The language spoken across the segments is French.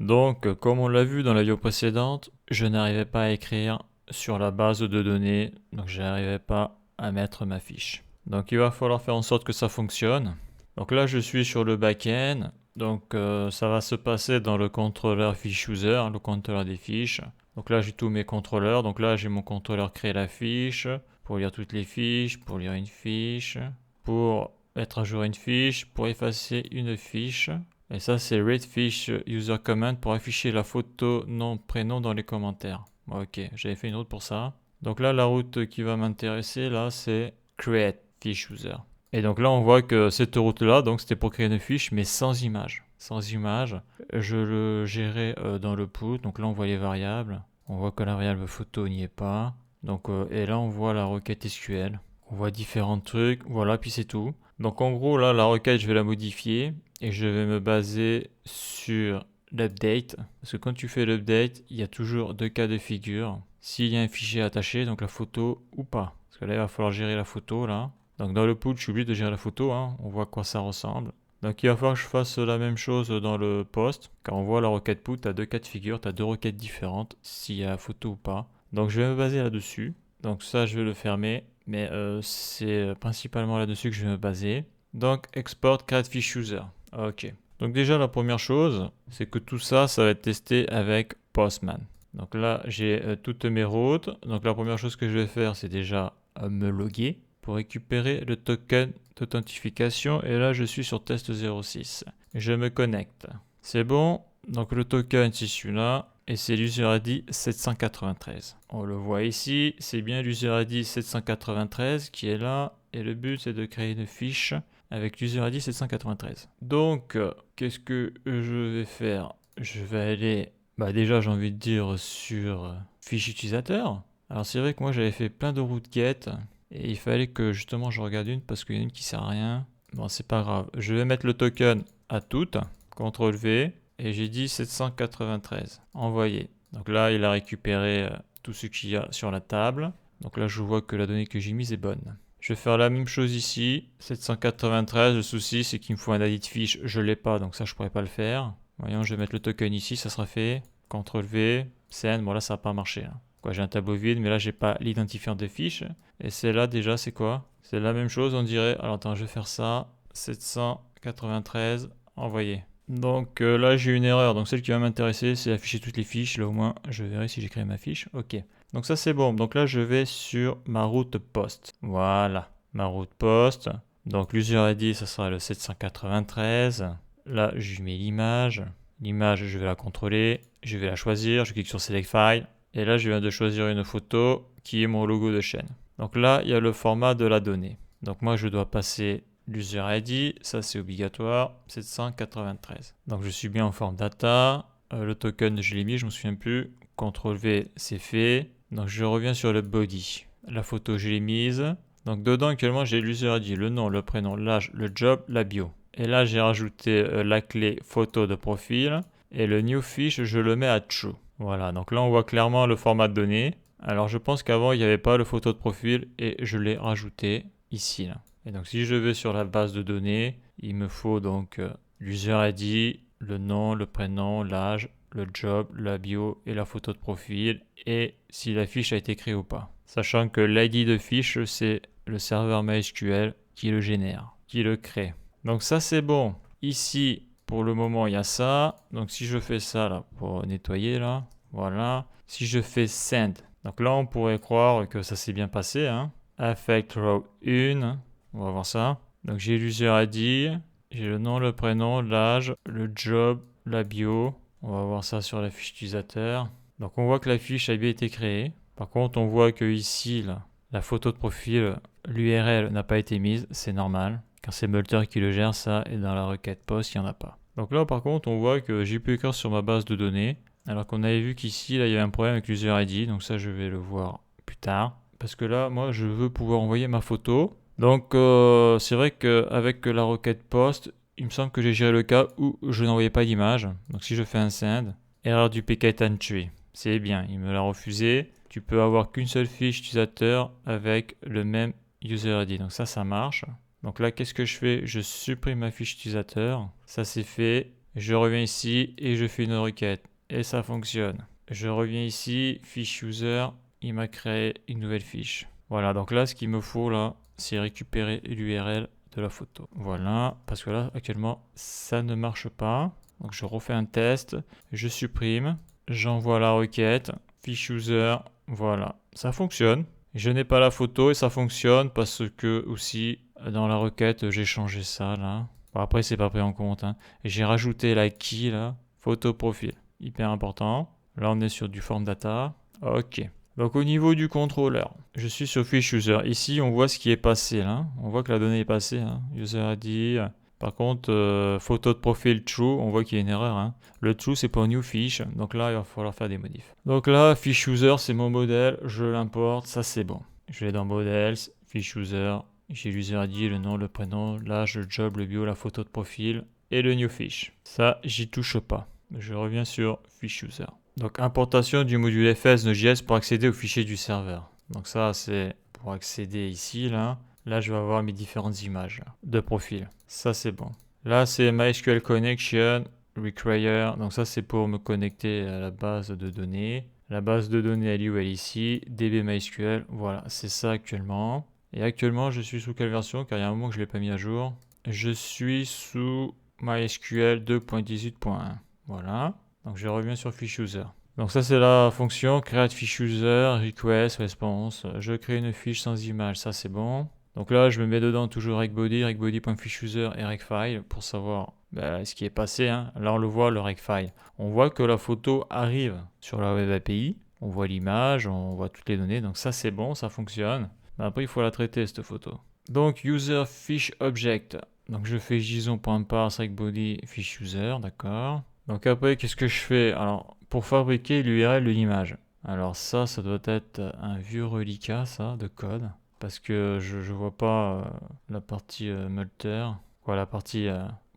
Donc, comme on l'a vu dans la vidéo précédente, je n'arrivais pas à écrire sur la base de données, donc je n'arrivais pas à mettre ma fiche. Donc il va falloir faire en sorte que ça fonctionne. Donc là je suis sur le back-end, donc ça va se passer dans le contrôleur fiche user, le contrôleur des fiches. Donc là j'ai tous mes contrôleurs, donc là j'ai mon contrôleur créer la fiche, pour lire toutes les fiches, pour lire une fiche, pour mettre à jour une fiche, pour effacer une fiche. Et ça c'est read fiche user comment pour afficher la photo nom prénom dans les commentaires. Ok, j'avais fait une route pour ça. Donc là la route qui va m'intéresser là c'est create fiche user. Et donc là on voit que cette route là donc c'était pour créer une fiche mais sans image. Sans image, je le gérais dans le put. Donc là on voit les variables. On voit que la variable photo n'y est pas. Donc et là on voit la requête SQL. On voit différents trucs. Voilà, puis c'est tout. Donc en gros là la requête je vais la modifier et je vais me baser sur l'update. Parce que quand tu fais l'update, il y a toujours deux cas de figure. S'il y a un fichier attaché, donc la photo ou pas. Parce que là, il va falloir gérer la photo là. Donc dans le pool, je suis obligé de gérer la photo. Hein. On voit à quoi ça ressemble. Donc il va falloir que je fasse la même chose dans le post. Car on voit la requête put, tu as deux cas de figure, tu as deux requêtes différentes, s'il y a la photo ou pas. Donc je vais me baser là-dessus. Donc ça, je vais le fermer. Mais c'est principalement là-dessus que je vais me baser. Donc export create fiche user. Ok. Donc déjà la première chose, c'est que tout ça, ça va être testé avec Postman. Donc là, j'ai toutes mes routes. Donc la première chose que je vais faire, c'est déjà me loguer pour récupérer le token d'authentification. Et là, je suis sur test 06. Je me connecte. C'est bon. Donc le token, c'est celui-là. Et c'est l'user ID 793. On le voit ici, c'est bien l'user ID 793 qui est là. Et le but, c'est de créer une fiche avec l'user ID 793. Donc, qu'est-ce que je vais faire? Je vais aller, déjà j'ai envie de dire sur fiche utilisateur. Alors c'est vrai que moi j'avais fait plein de routes get et il fallait que justement je regarde une parce qu'il y en a une qui sert à rien. Bon, c'est pas grave. Je vais mettre le token à toutes, CTRL V, et j'ai dit 793. Envoyer. Donc là, il a récupéré tout ce qu'il y a sur la table. Donc là, je vois que la donnée que j'ai mise est bonne. Je vais faire la même chose ici, 793, le souci c'est qu'il me faut un edit fiche, je l'ai pas donc ça je pourrais pas le faire. Voyons, je vais mettre le token ici, ça sera fait. CTRL V, send, bon là ça n'a pas marché. Hein. Quoi, j'ai un tableau vide mais là j'ai pas l'identifiant de fiche. Et c'est là déjà c'est quoi? C'est la même chose on dirait, alors attends je vais faire ça, 793, envoyer. Donc là j'ai une erreur, donc celle qui va m'intéresser c'est afficher toutes les fiches, là au moins je verrai si j'ai créé ma fiche, ok. Donc ça c'est bon, donc là je vais sur ma route post, voilà, ma route post, donc l'user ID ça sera le 793, là je mets l'image je vais la contrôler, je vais la choisir, je clique sur select file, et là je viens de choisir une photo qui est mon logo de chaîne. Donc là il y a le format de la donnée, donc moi je dois passer l'user ID, ça c'est obligatoire, 793. Donc je suis bien en forme data, le token je l'ai mis, je me souviens plus, CTRL V c'est fait, donc je reviens sur le body, la photo je l'ai mise, donc dedans actuellement j'ai l'user ID, le nom, le prénom, l'âge, le job, la bio. Et là j'ai rajouté la clé photo de profil, et le new fiche je le mets à true. Voilà, donc là on voit clairement le format de données. Alors je pense qu'avant il n'y avait pas le photo de profil et je l'ai rajouté ici là. Et donc si je vais sur la base de données, il me faut donc l'user ID, le nom, le prénom, l'âge, le job, la bio et la photo de profil et si la fiche a été créée ou pas. Sachant que l'ID de fiche, c'est le serveur MySQL qui le génère, qui le crée. Donc ça c'est bon. Ici, pour le moment, il y a ça. Donc si je fais ça là pour nettoyer là, voilà. Si je fais send, donc là on pourrait croire que ça s'est bien passé. Hein. Affect row 1. On va voir ça. Donc j'ai l'user ID, j'ai le nom, le prénom, l'âge, le job, la bio. On va voir ça sur la fiche utilisateur. Donc on voit que la fiche a bien été créée. Par contre, on voit que ici, là, la photo de profil, l'URL n'a pas été mise. C'est normal, car c'est Multer qui le gère ça et dans la requête post, il n'y en a pas. Donc là, par contre, on voit que j'ai pu écrire sur ma base de données, alors qu'on avait vu qu'ici, là, il y avait un problème avec l'user ID. Donc ça, je vais le voir plus tard. Parce que là, moi, je veux pouvoir envoyer ma photo. Donc c'est vrai qu'avec la requête post, il me semble que j'ai géré le cas où je n'envoyais pas d'image. Donc si je fais un send, erreur du packet entry. C'est bien, il me l'a refusé. Tu peux avoir qu'une seule fiche utilisateur avec le même user ID. Donc ça marche. Donc là, qu'est-ce que je fais? Je supprime ma fiche utilisateur. Ça c'est fait. Je reviens ici et je fais une requête. Et ça fonctionne. Je reviens ici, fiche user, il m'a créé une nouvelle fiche. Voilà, donc là, ce qu'il me faut là, c'est récupérer l'URL de la photo. Voilà, parce que là, actuellement, ça ne marche pas. Donc je refais un test, je supprime, j'envoie la requête, fiche user, voilà, ça fonctionne. Je n'ai pas la photo et ça fonctionne parce que aussi dans la requête j'ai changé ça là. Bon, après c'est pas pris en compte, hein. J'ai rajouté la key là, photo profil, hyper important. Là on est sur du form data. Ok. Donc au niveau du contrôleur, je suis sur fiche user. Ici on voit ce qui est passé là. On voit que la donnée est passée, hein. User ID. Par contre, photo de profil true, on voit qu'il y a une erreur, hein. Le true, c'est pour new fiche. Donc là, il va falloir faire des modifs. Donc là, fiche user, c'est mon modèle. Je l'importe. Ça, c'est bon. Je vais dans models, fiche user. J'ai l'user ID, le nom, le prénom, l'âge, le job, le bio, la photo de profil et le new fiche. Ça, j'y touche pas. Je reviens sur fiche user. Donc, importation du module FS Node.js pour accéder au fichier du serveur. Donc ça, c'est pour accéder ici, là. Là, je vais avoir mes différentes images de profil. Ça, c'est bon. Là, c'est MySQL Connection Require. Donc ça, c'est pour me connecter à la base de données. La base de données, elle est où? Elle est ici. DB MySQL. Voilà, c'est ça actuellement. Et actuellement, je suis sous quelle version? Car il y a un moment que je ne l'ai pas mis à jour. Je suis sous MySQL 2.18.1. Voilà. Donc je reviens sur fiche user. Donc ça c'est la fonction create fiche user, request, response. Je crée une fiche sans image, ça c'est bon. Donc là je me mets dedans toujours recbody, recbody.ficheuser et recfile pour savoir ce qui est passé, hein. Là on le voit, le recfile. On voit que la photo arrive sur la web API. On voit l'image, on voit toutes les données. Donc ça c'est bon, ça fonctionne. Mais après il faut la traiter cette photo. Donc user fiche object. Donc je fais json.parse recbody fiche user, d'accord. Donc après, qu'est-ce que je fais? Alors, pour fabriquer l'URL de l'image. Alors ça doit être un vieux reliquat, ça, de code. Parce que je vois pas la partie multer. Quoi, la partie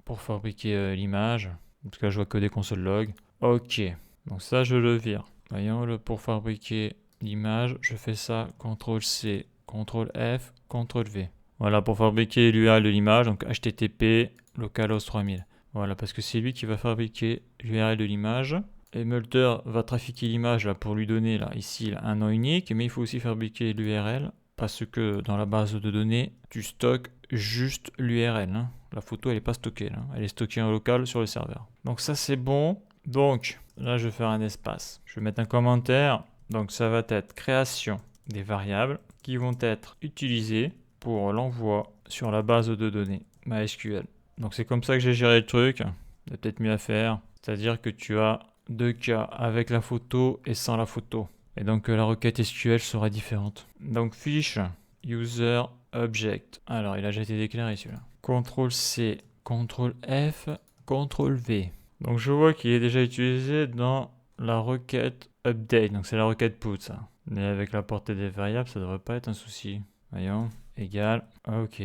pour fabriquer l'image. En tout cas, je vois que des console log. Ok, donc ça, je le vire. Voyons, pour fabriquer l'image, je fais ça, CTRL-C, CTRL-F, CTRL-V. Voilà, pour fabriquer l'URL de l'image, donc HTTP localhost 3000. Voilà, parce que c'est lui qui va fabriquer l'URL de l'image. Et Multer va trafiquer l'image là pour lui donner là ici là, un nom unique, mais il faut aussi fabriquer l'URL parce que dans la base de données, tu stockes juste l'URL, hein. La photo elle n'est pas stockée là, elle est stockée en local sur le serveur. Donc ça c'est bon. Donc là je vais faire un espace. Je vais mettre un commentaire. Donc ça va être création des variables qui vont être utilisées pour l'envoi sur la base de données MySQL. Donc c'est comme ça que j'ai géré le truc. Il y a peut-être mieux à faire. C'est-à-dire que tu as deux cas avec la photo et sans la photo. Et donc la requête SQL sera différente. Donc fiche user object. Alors il a déjà été déclaré celui-là. CTRL-C, CTRL-F, CTRL-V. Donc je vois qu'il est déjà utilisé dans la requête update. Donc c'est la requête put ça. Mais avec la portée des variables, ça devrait pas être un souci. Voyons, égal. Ok,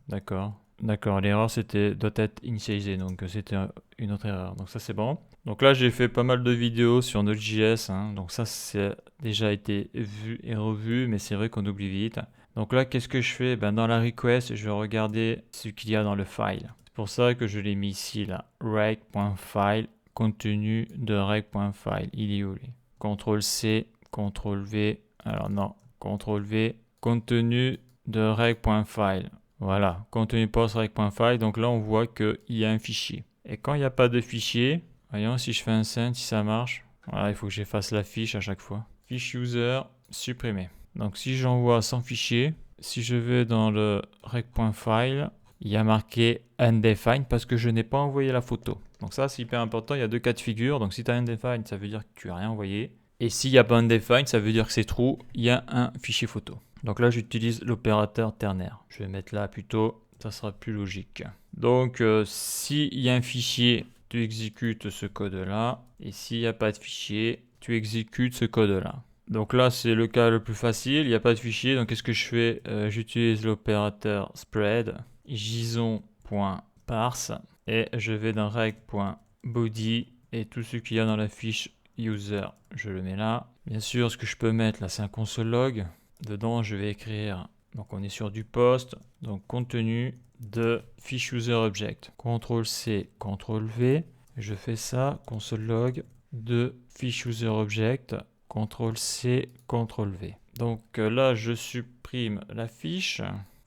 d'accord. D'accord, l'erreur doit être initialisée, donc c'était une autre erreur. Donc ça c'est bon. Donc là j'ai fait pas mal de vidéos sur Node.js, hein. Donc ça c'est déjà été vu et revu, mais c'est vrai qu'on oublie vite. Donc là qu'est-ce que je fais? Dans la request, je vais regarder ce qu'il y a dans le file. C'est pour ça que je l'ai mis ici là, rec.file, contenu de rec.file. Il est où lui? CTRL-C, CTRL-V, alors non, CTRL-V, contenu de rec.file. Voilà, contenu post-rec.file. Donc là, on voit qu'il y a un fichier. Et quand il n'y a pas de fichier, voyons si je fais un send, si ça marche. Voilà, il faut que j'efface la fiche à chaque fois. Fiche user, supprimer. Donc si j'envoie sans fichier, si je vais dans le rec.file, il y a marqué undefined parce que je n'ai pas envoyé la photo. Donc ça, c'est hyper important. Il y a deux cas de figure. Donc si tu as undefined, ça veut dire que tu n'as rien envoyé. Et s'il n'y a pas undefined, ça veut dire que c'est true. Il y a un fichier photo. Donc là, j'utilise l'opérateur ternaire. Je vais mettre là plutôt, ça sera plus logique. Donc, s'il y a un fichier, tu exécutes ce code-là. Et s'il n'y a pas de fichier, tu exécutes ce code-là. Donc là, c'est le cas le plus facile. Il n'y a pas de fichier. Donc, qu'est-ce que je fais? J'utilise l'opérateur spread, json.parse, et je vais dans rec.body et tout ce qu'il y a dans la fiche user, je le mets là. Bien sûr, ce que je peux mettre là, c'est un console log. Dedans, je vais écrire, donc on est sur du post, donc contenu de fiche user object. CTRL-C, CTRL-V. Je fais ça, console log de fiche user object, CTRL C, CTRL V. Donc là, je supprime la fiche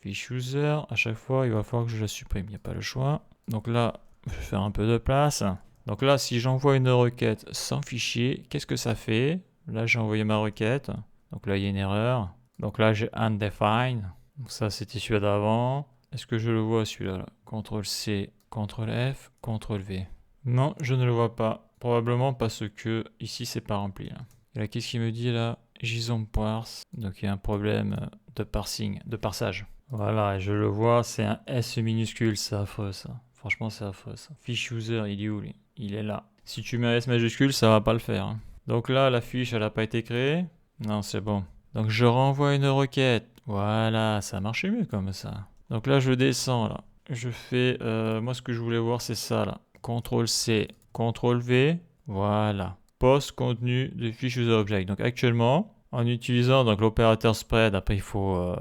user. À chaque fois, il va falloir que je la supprime. Il n'y a pas le choix. Donc là, je vais faire un peu de place. Donc là, si j'envoie une requête sans fichier, qu'est-ce que ça fait? Là, j'ai envoyé ma requête. Donc là, il y a une erreur. Donc là, j'ai undefined. Donc ça, c'était celui d'avant. Est-ce que je le vois celui-là? CTRL C, CTRL F, CTRL V. Non, je ne le vois pas. Probablement parce que ici, c'est pas rempli. Et là, qu'est-ce qu'il me dit là? JSON parse. Donc il y a un problème de parsing, de parsage. Voilà, je le vois, c'est un S minuscule, c'est affreux ça. Franchement, c'est affreux ça. Fiche user, il est où lui? Il est là. Si tu mets un S majuscule, ça va pas le faire. Donc là, la fiche, elle n'a pas été créée. Non, c'est bon. Donc je renvoie une requête. Voilà, ça marche mieux comme ça. Donc là, je descends là. Je fais, moi ce que je voulais voir, c'est ça là. CTRL C, CTRL V. Voilà. Post contenu de fiche user object. Donc actuellement, en utilisant donc l'opérateur spread, après il faut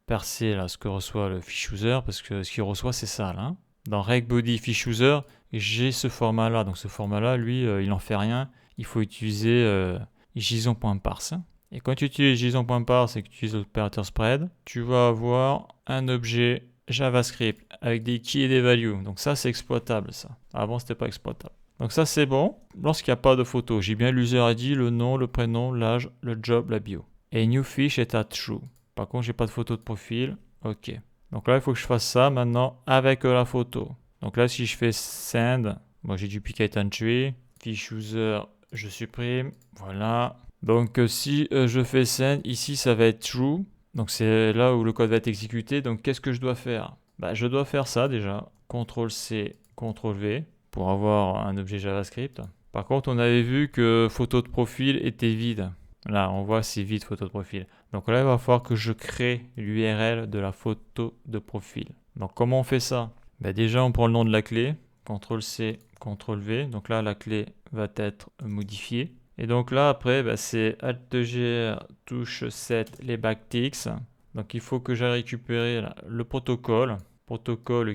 percer là, ce que reçoit le fiche user, parce que ce qu'il reçoit, c'est ça là. Dans reg body fiche user, j'ai ce format là. Donc ce format là, lui, il n'en fait rien. Il faut utiliser JSON.parse. Et quand tu utilises JSON.parse et que tu utilises l'opérateur spread, tu vas avoir un objet JavaScript avec des keys et des values. Donc ça, c'est exploitable ça. Avant, c'était pas exploitable. Donc ça, c'est bon lorsqu'il n'y a pas de photo. J'ai bien l'user ID, le nom, le prénom, l'âge, le job, la bio. Et new fiche est à true. Par contre, j'ai pas de photo de profil. Ok. Donc là, il faut que je fasse ça maintenant avec la photo. Donc là, si je fais send, moi j'ai duplicate entry, fiche user, je supprime. Voilà. Donc si je fais send, ici ça va être true. Donc c'est là où le code va être exécuté. Donc qu'est-ce que je dois faire? Je dois faire ça déjà. CTRL C, CTRL V pour avoir un objet JavaScript. Par contre, on avait vu que photo de profil était vide. Là, on voit c'est vide photo de profil. Donc là, il va falloir que je crée l'URL de la photo de profil. Donc comment on fait ça? Déjà, on prend le nom de la clé. CTRL C, CTRL V. Donc là, la clé va être modifiée. Et donc là, après, c'est Alt-GR, touche 7, les backticks. Donc il faut que j'aille récupérer là, le protocole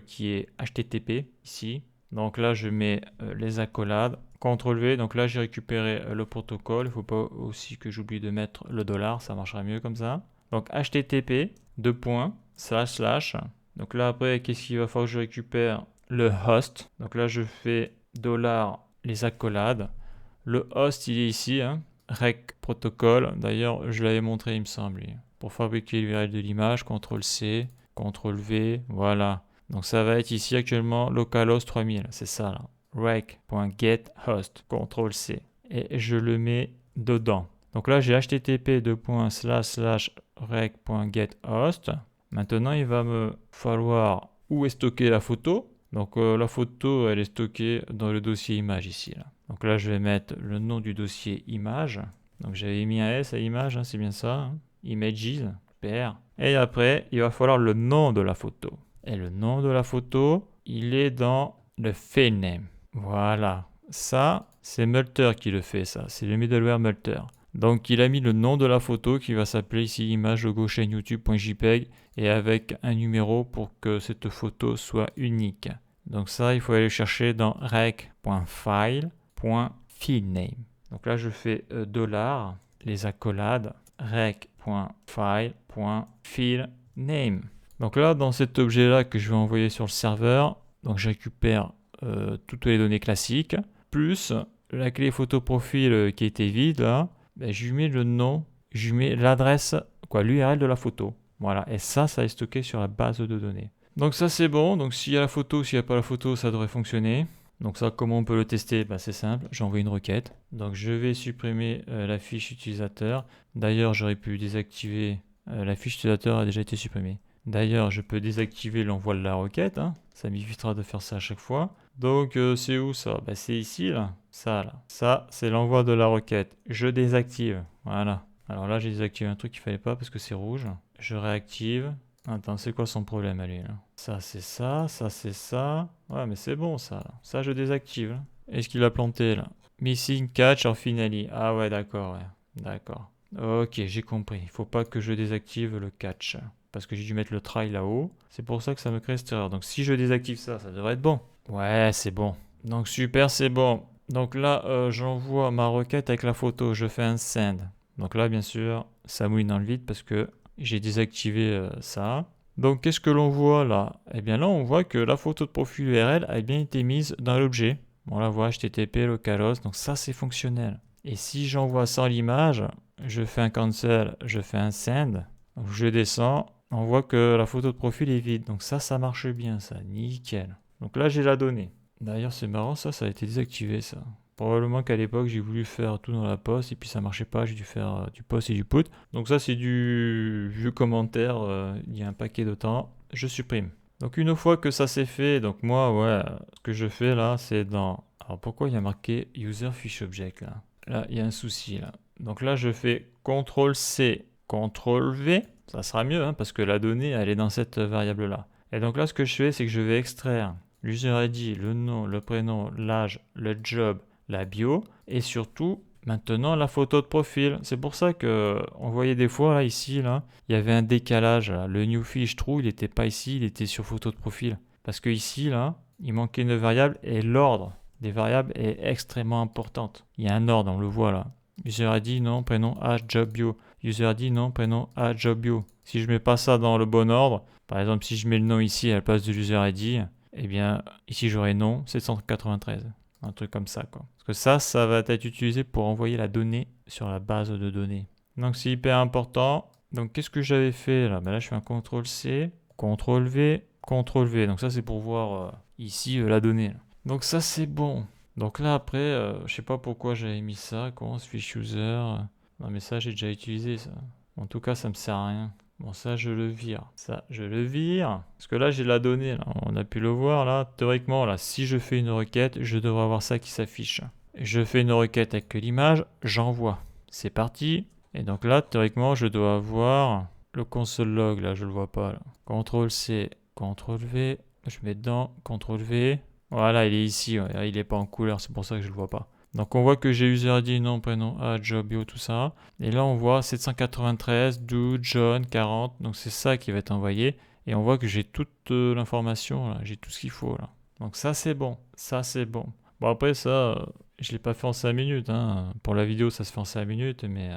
qui est HTTP, ici. Donc là, je mets les accolades. CTRL V, donc là, j'ai récupéré le protocole. Il ne faut pas aussi que j'oublie de mettre le $, ça marchera mieux comme ça. Donc HTTP, //. Donc là, après, qu'est-ce qu'il va falloir que je récupère? Le host. Donc là, je fais $ les accolades. Le host, il est ici, rec protocole. D'ailleurs, je l'avais montré, il me semble. Pour fabriquer l'URL de l'image, CTRL C, CTRL V, voilà. Donc ça va être ici actuellement localhost 3000, c'est ça là. rec.getHost, CTRL C. Et je le mets dedans. Donc là, j'ai http://rec.getHost. Maintenant, il va me falloir où est stockée la photo. Donc la photo, elle est stockée dans le dossier image ici. Là. Donc là, je vais mettre le nom du dossier image. Donc j'avais mis un S à image, c'est bien ça. Images, super. Et après, il va falloir le nom de la photo. Et le nom de la photo, il est dans le file name. Voilà. Ça, c'est Multer qui le fait, ça. C'est le middleware Multer. Donc il a mis le nom de la photo qui va s'appeler ici image logo chaîne youtube.jpg et avec un numéro pour que cette photo soit unique. Donc ça, il faut aller chercher dans rec.file.filename. Donc là, je fais $, les accolades, rec.file.filename. Donc là, dans cet objet-là que je vais envoyer sur le serveur, donc je récupère toutes les données classiques, plus la clé photo profil qui était vide là, je lui mets le nom, je lui mets l'adresse, l'URL de la photo. Voilà, et ça est stocké sur la base de données. Donc ça c'est bon, donc s'il y a la photo, s'il n'y a pas la photo, ça devrait fonctionner. Donc ça, comment on peut le tester? C'est simple, j'envoie une requête. Donc je vais supprimer la fiche utilisateur. D'ailleurs, j'aurais pu désactiver, la fiche utilisateur a déjà été supprimée. D'ailleurs, je peux désactiver l'envoi de la requête, ça m'évitera de faire ça à chaque fois. Donc c'est où ça? C'est ici là, ça là. Ça, c'est l'envoi de la requête. Je désactive, voilà. Alors là, j'ai désactivé un truc qu'il fallait pas parce que c'est rouge. Je réactive. Attends, c'est quoi son problème à lui là? Ça c'est ça, ça c'est ça. Ouais, mais c'est bon ça. Ça je désactive. Là. Est-ce qu'il a planté là? Missing catch or finally. Ah ouais, d'accord, ouais. D'accord. Ok, j'ai compris. Il faut pas que je désactive le catch. Parce que j'ai dû mettre le try là-haut. C'est pour ça que ça me crée cette erreur. Donc si je désactive ça, ça devrait être bon. Ouais, c'est bon. Donc super, c'est bon. Donc là, j'envoie ma requête avec la photo, je fais un send. Donc là, bien sûr, ça mouille dans le vide parce que j'ai désactivé ça. Donc qu'est-ce que l'on voit là? Eh bien là, on voit que la photo de profil URL a bien été mise dans l'objet. On la voit HTTP localhost, donc ça c'est fonctionnel. Et si j'envoie sans l'image, je fais un cancel, je fais un send, donc je descends, on voit que la photo de profil est vide. Donc ça marche bien, ça, nickel. Donc là, j'ai la donnée. D'ailleurs, c'est marrant, ça a été désactivé, ça. Probablement qu'à l'époque, j'ai voulu faire tout dans la poste et puis ça marchait pas, j'ai dû faire du post et du put. Donc ça, c'est du vieux commentaire, il y a un paquet de temps, je supprime. Donc une fois que ça c'est fait, donc moi, ouais, ce que je fais là, c'est dans... Alors pourquoi il y a marqué user fiche object là? Là, il y a un souci là. Donc là, je fais CTRL-C, CTRL-V. Ça sera mieux, hein, parce que la donnée, elle est dans cette variable là. Et donc là, ce que je fais, c'est que je vais extraire l'user ID, le nom, le prénom, l'âge, le job, la bio, et surtout, maintenant, la photo de profil. C'est pour ça que on voyait des fois, là, ici, là, il y avait un décalage. Là. Le new fiche true, il n'était pas ici, il était sur photo de profil. Parce que ici, là, il manquait une variable, et l'ordre des variables est extrêmement importante. Il y a un ordre, on le voit là. User ID, nom, prénom, âge, job, bio. User ID, nom, prénom, âge, job, bio. Si je mets pas ça dans le bon ordre, par exemple, si je mets le nom ici à la place de l'user ID, eh bien, ici j'aurai nom 793. Un truc comme ça, quoi. Parce que ça va être utilisé pour envoyer la donnée sur la base de données. Donc c'est hyper important. Donc qu'est-ce que j'avais fait là? Ben là, je fais un CTRL-C, CTRL-V, CTRL-V. Donc ça, c'est pour voir ici la donnée. Là. Donc ça, c'est bon. Donc là, après, je sais pas pourquoi j'avais mis ça. Comment se fiche user? Non, mais ça, j'ai déjà utilisé ça. En tout cas, ça me sert à rien. Bon, ça, je le vire. Ça, je le vire. Parce que là, j'ai la donnée. Là. On a pu le voir, là. Théoriquement, là, si je fais une requête, je devrais avoir ça qui s'affiche. Je fais une requête avec l'image, j'envoie. C'est parti. Et donc là, théoriquement, je dois avoir le console log. Là, je le vois pas. Là. CTRL-C, CTRL-V. Je mets dedans, CTRL-V. Voilà, il est ici. Ouais. Il n'est pas en couleur, c'est pour ça que je le vois pas. Donc on voit que j'ai user ID, nom, prénom, âge, job, bio, tout ça. Et là on voit 793, do, John, 40. Donc c'est ça qui va être envoyé. Et on voit que j'ai toute l'information, là. J'ai tout ce qu'il faut là. Donc ça c'est bon. Ça c'est bon. Bon après ça, je l'ai pas fait en 5 minutes. Hein. Pour la vidéo ça se fait en 5 minutes. Mais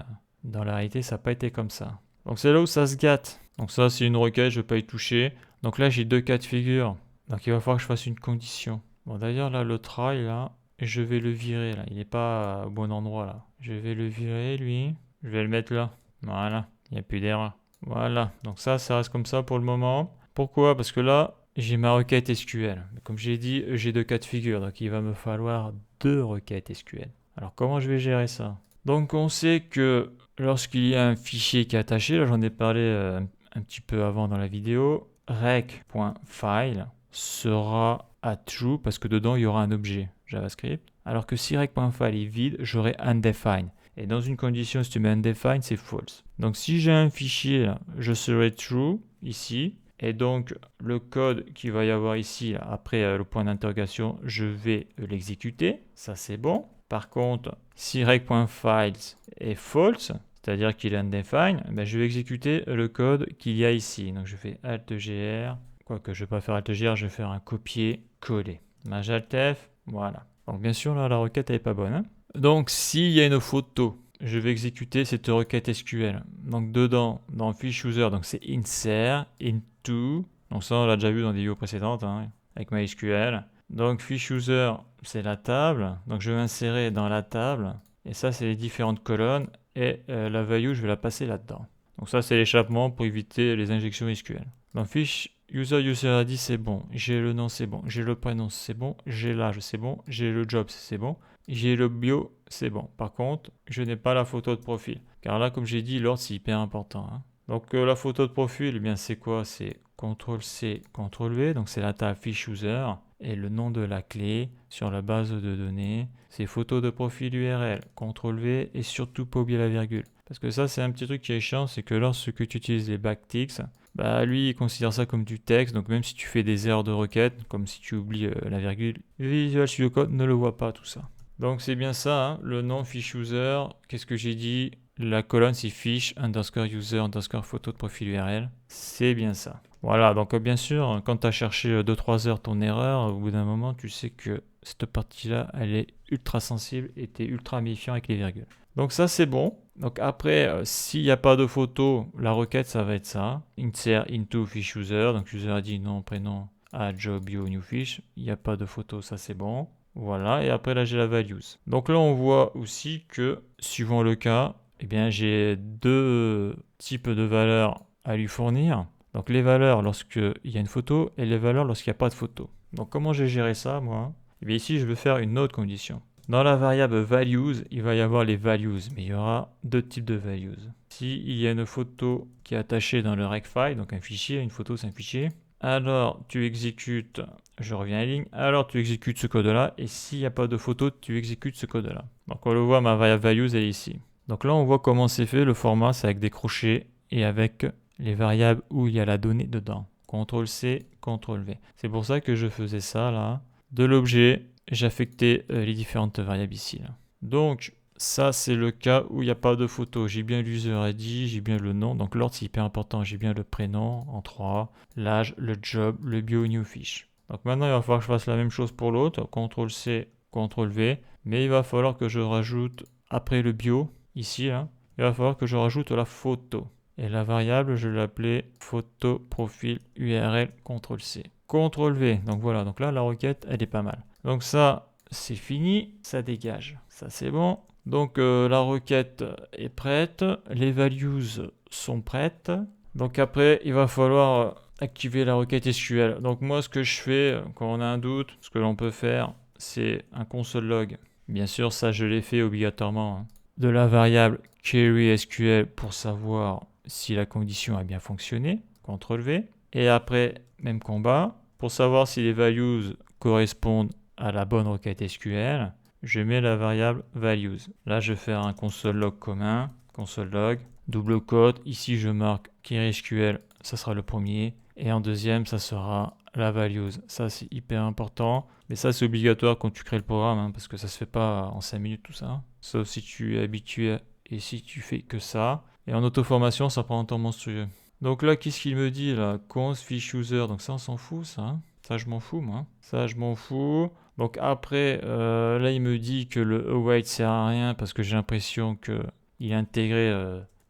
dans la réalité ça n'a pas été comme ça. Donc c'est là où ça se gâte. Donc ça c'est une requête, je ne vais pas y toucher. Donc là j'ai deux cas de figure. Donc il va falloir que je fasse une condition. Bon d'ailleurs là le try là. Je vais le virer là, il n'est pas au bon endroit là. Je vais le virer lui, je vais le mettre là. Voilà, il n'y a plus d'erreur. Voilà, donc ça reste comme ça pour le moment. Pourquoi? Parce que là, j'ai ma requête SQL. Comme j'ai dit, j'ai deux cas de figure, donc il va me falloir deux requêtes SQL. Alors comment je vais gérer ça? Donc on sait que lorsqu'il y a un fichier qui est attaché, là j'en ai parlé un petit peu avant dans la vidéo, rec.file sera à true parce que dedans il y aura un objet JavaScript. Alors que si rec.file est vide, j'aurai undefined. Et dans une condition, si tu mets undefined, c'est false. Donc si j'ai un fichier, là, je serai true ici. Et donc le code qu'il va y avoir ici, là, après le point d'interrogation, je vais l'exécuter. Ça c'est bon. Par contre, si rec.files est false, c'est-à-dire qu'il est undefined, ben, je vais exécuter le code qu'il y a ici. Donc je fais Alt-GR. Quoique je ne vais pas faire Alt-GR, je vais faire un copier-coller. Maj Alt-F, voilà. Donc bien sûr, là, la requête n'est pas bonne. Hein. Donc s'il y a une photo, je vais exécuter cette requête SQL. Donc dedans, dans fiche user, donc c'est insert, into. Donc ça, on l'a déjà vu dans des vidéos précédentes, hein, avec MySQL. Donc fiche user, c'est la table. Donc je vais insérer dans la table. Et ça, c'est les différentes colonnes. Et la value, je vais la passer là-dedans. Donc ça, c'est l'échappement pour éviter les injections SQL. Donc fiche user ID, c'est bon. J'ai le nom, c'est bon. J'ai le prénom, c'est bon. J'ai l'âge, c'est bon. J'ai le job, c'est bon. J'ai le bio, c'est bon. Par contre, je n'ai pas la photo de profil. Car là, comme j'ai dit, l'ordre, c'est hyper important. Hein. Donc la photo de profil, eh bien c'est quoi? C'est CTRL-C, CTRL-V. Donc c'est la table fiche user. Et le nom de la clé sur la base de données, c'est photo de profil URL. CTRL-V et surtout pas oublier la virgule. Parce que ça, c'est un petit truc qui est chiant, c'est que lorsque tu utilises les backticks, bah lui, il considère ça comme du texte. Donc même si tu fais des erreurs de requête, comme si tu oublies la virgule, Visual Studio Code ne le voit pas tout ça. Donc c'est bien ça, hein, le nom fiche user. Qu'est-ce que j'ai dit? la colonne c'est fiche underscore user underscore photo de profil URL. C'est bien ça. Voilà, donc bien sûr, quand tu as cherché 2-3 heures ton erreur, au bout d'un moment, tu sais que cette partie-là, elle est ultra sensible et tu es ultra méfiant avec les virgules. Donc ça, c'est bon. Donc après, s'il n'y a pas de photo, la requête, ça va être ça. Insert into fiche user. Donc user a dit nom, prénom, add job, bio, new fiche. Il n'y a pas de photo, ça c'est bon. Voilà, et après là, j'ai la values. Donc là, on voit aussi que, suivant le cas, eh bien, j'ai deux types de valeurs à lui fournir. Donc les valeurs lorsqu'il y a une photo et les valeurs lorsqu'il n'y a pas de photo. Donc comment j'ai géré ça, moi? Eh bien ici, je vais faire une autre condition. Dans la variable values, il va y avoir les values, mais il y aura deux types de values. S'il y a une photo qui est attachée dans le recfile, donc un fichier, une photo c'est un fichier, alors tu exécutes, je reviens à la ligne, alors tu exécutes ce code-là, et s'il n'y a pas de photo, tu exécutes ce code-là. Donc on le voit, ma variable values elle est ici. Donc là on voit comment c'est fait, le format c'est avec des crochets et avec les variables où il y a la donnée dedans. CTRL-C, CTRL-V. C'est pour ça que je faisais ça là. De l'objet, j'affectais les différentes variables ici. Là. Donc, ça c'est le cas où il n'y a pas de photo. J'ai bien l'user ID, j'ai bien le nom. Donc l'ordre c'est hyper important. J'ai bien le prénom en 3, l'âge, le job, le bio, new fiche. Donc maintenant il va falloir que je fasse la même chose pour l'autre. CTRL-C, CTRL-V. Mais il va falloir que je rajoute, après le bio, ici, là, il va falloir que je rajoute la photo. Et la variable, je l'appelais photo profil URL CTRL-C. CTRL-V. Donc voilà, donc là, la requête, elle est pas mal. Donc ça, c'est fini, ça dégage. Ça, c'est bon. Donc la requête est prête. Les values sont prêtes. Donc après, il va falloir activer la requête SQL. Donc moi, ce que je fais, quand on a un doute, ce que l'on peut faire, c'est un console log. Bien sûr, ça, je l'ai fait obligatoirement. De la variable query SQL pour savoir si la condition a bien fonctionné, CTRL-V, et après, même combat, pour savoir si les values correspondent à la bonne requête SQL, je mets la variable values. Là, je vais faire un console log commun, console log, double quote, ici je marque query SQL, ça sera le premier, et en deuxième, ça sera la values. Ça, c'est hyper important, mais ça, c'est obligatoire quand tu crées le programme, hein, parce que ça se fait pas en 5 minutes tout ça, sauf si tu es habitué et si tu fais que ça. Et en auto-formation, ça prend un temps monstrueux. Donc là, qu'est-ce qu'il me dit là? Cons fiche user. Donc ça, on s'en fout, ça. Hein, ça, je m'en fous, moi. Ça, je m'en fous. Donc après, là, il me dit que le await sert à rien parce que j'ai l'impression qu'il est intégré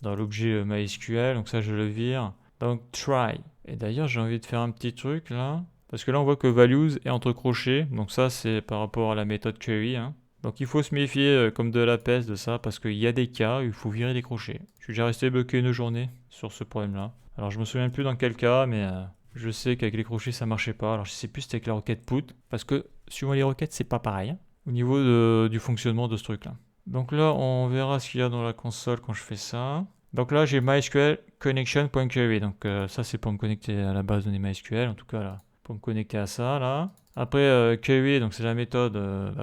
dans l'objet MySQL. Donc ça, je le vire. Donc try. Et d'ailleurs, j'ai envie de faire un petit truc là. Parce que là, on voit que values est entre crochets. Donc ça, c'est par rapport à la méthode query. Hein. Donc il faut se méfier comme de la peste de ça parce qu'il y a des cas où il faut virer les crochets. Je suis déjà resté bloqué une journée sur ce problème-là. Alors je me souviens plus dans quel cas, mais je sais qu'avec les crochets ça marchait pas. Alors je sais plus si c'était avec la requête put parce que suivant les requêtes c'est pas pareil hein, au niveau du fonctionnement de ce truc-là. Donc là on verra ce qu'il y a dans la console quand je fais ça. Donc là j'ai MySQL connection.query. Donc ça c'est pour me connecter à la base de données MySQL en tout cas là. Pour me connecter à ça là. Après, query, donc c'est la méthode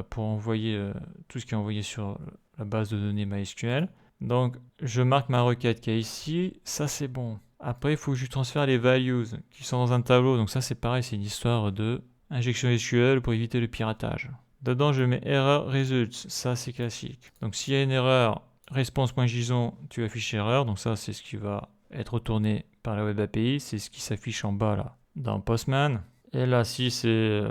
pour envoyer tout ce qui est envoyé sur la base de données MySQL. Donc, je marque ma requête qui est ici. Ça, c'est bon. Après, il faut que je transfère les values qui sont dans un tableau. Donc ça, c'est pareil, c'est une histoire de injection SQL pour éviter le piratage. Dedans, je mets error results. Ça, c'est classique. Donc, s'il y a une erreur, response.json, tu affiches erreur. Donc ça, c'est ce qui va être retourné par la web API. C'est ce qui s'affiche en bas là dans Postman. Et là, si c'est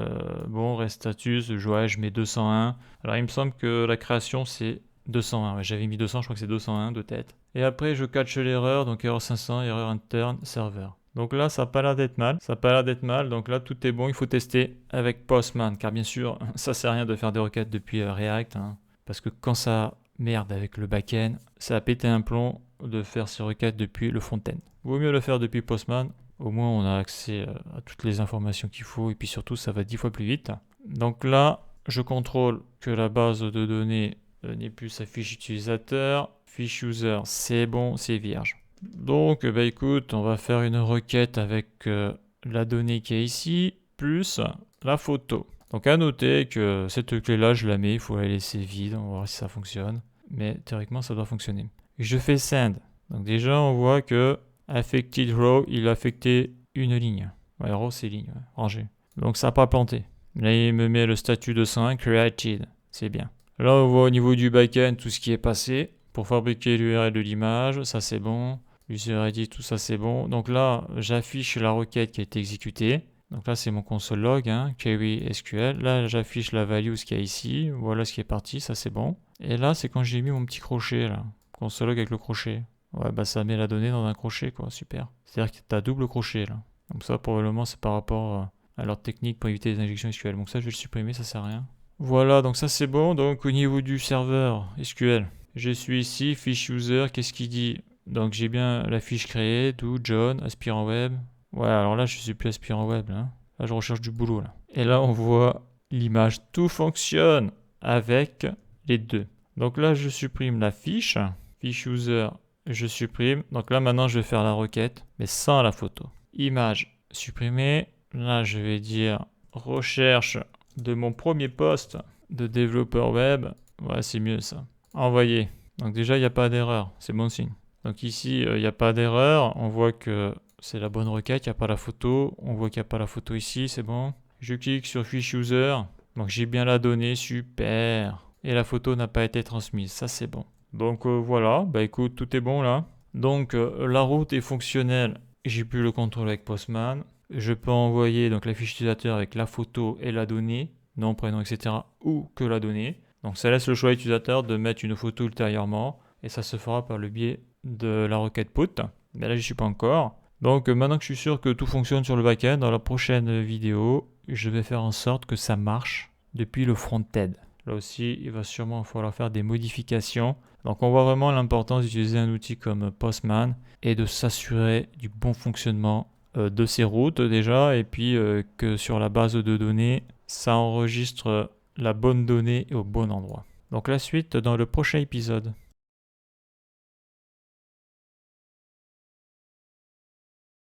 bon, reste status, je mets 201. Alors, il me semble que la création, c'est 201. Ouais, j'avais mis 200, je crois que c'est 201 de tête. Et après, je catch l'erreur, donc erreur 500, erreur interne, serveur. Donc là, ça n'a pas l'air d'être mal. Ça n'a pas l'air d'être mal. Donc là, tout est bon. Il faut tester avec Postman. Car bien sûr, ça sert à rien de faire des requêtes depuis React. Hein, parce que quand ça merde avec le back-end, ça a pété un plomb de faire ces requêtes depuis le front-end. Vaut mieux le faire depuis Postman. Au moins, on a accès à toutes les informations qu'il faut et puis surtout, ça va 10 fois plus vite. Donc là, je contrôle que la base de données n'est plus sa fiche utilisateur. Fiche user, c'est bon, c'est vierge. Donc, bah écoute, on va faire une requête avec la donnée qui est ici, plus la photo. Donc à noter que cette clé-là, je la mets, il faut la laisser vide, on va voir si ça fonctionne. Mais théoriquement, ça doit fonctionner. Je fais send. Donc déjà, on voit que affected row, il a affecté une ligne. Ouais, row, c'est ligne, ouais, rangée. Donc ça n'a pas planté. Là, il me met le statut 201 created. C'est bien. Là, on voit au niveau du backend tout ce qui est passé. pour fabriquer l'URL de l'image, ça c'est bon. User ID, tout ça c'est bon. Donc là, j'affiche la requête qui a été exécutée. Donc là, c'est mon console log, query SQL. Là, j'affiche la value, ce qu'il y a ici. Voilà ce qui est parti, ça c'est bon. Et là, c'est quand j'ai mis mon petit crochet, là. Console log avec le crochet. Ouais, bah ça met la donnée dans un crochet, quoi. Super. C'est-à-dire que tu as double crochet, là. Donc ça, probablement, c'est par rapport à leur technique pour éviter les injections SQL. Donc ça, je vais le supprimer, ça sert à rien. Voilà, donc ça c'est bon. Donc au niveau du serveur SQL, je suis ici, fiche user, qu'est-ce qu'il dit? Donc j'ai bien la fiche créée, do John, aspirant web. Ouais, alors là je suis plus aspirant web, là. Là je recherche du boulot, là. Et là on voit l'image, tout fonctionne avec les deux. Donc là je supprime la fiche user, je supprime. Donc là maintenant je vais faire la requête, mais sans la photo. Image supprimée. Là je vais dire recherche de mon premier poste de développeur web. Ouais, c'est mieux ça. Envoyer. Donc déjà il n'y a pas d'erreur, c'est bon signe. Donc ici il n'y a pas d'erreur, on voit que c'est la bonne requête, il n'y a pas la photo, on voit qu'il n'y a pas la photo ici, c'est bon. Je clique sur fiche user, donc j'ai bien la donnée, super. Et la photo n'a pas été transmise, ça c'est bon. Donc voilà, bah écoute, tout est bon là. Donc la route est fonctionnelle, j'ai pu le contrôler avec Postman. Je peux envoyer donc la fiche utilisateur avec la photo et la donnée, nom, prénom, etc. ou que la donnée. Donc ça laisse le choix utilisateur de mettre une photo ultérieurement et ça se fera par le biais de la requête put. Mais là, je suis pas encore. Donc maintenant que je suis sûr que tout fonctionne sur le backend, dans la prochaine vidéo, je vais faire en sorte que ça marche depuis le front-end. Là aussi, il va sûrement falloir faire des modifications. Donc on voit vraiment l'importance d'utiliser un outil comme Postman et de s'assurer du bon fonctionnement de ces routes déjà, et puis que sur la base de données, ça enregistre la bonne donnée au bon endroit. Donc la suite dans le prochain épisode.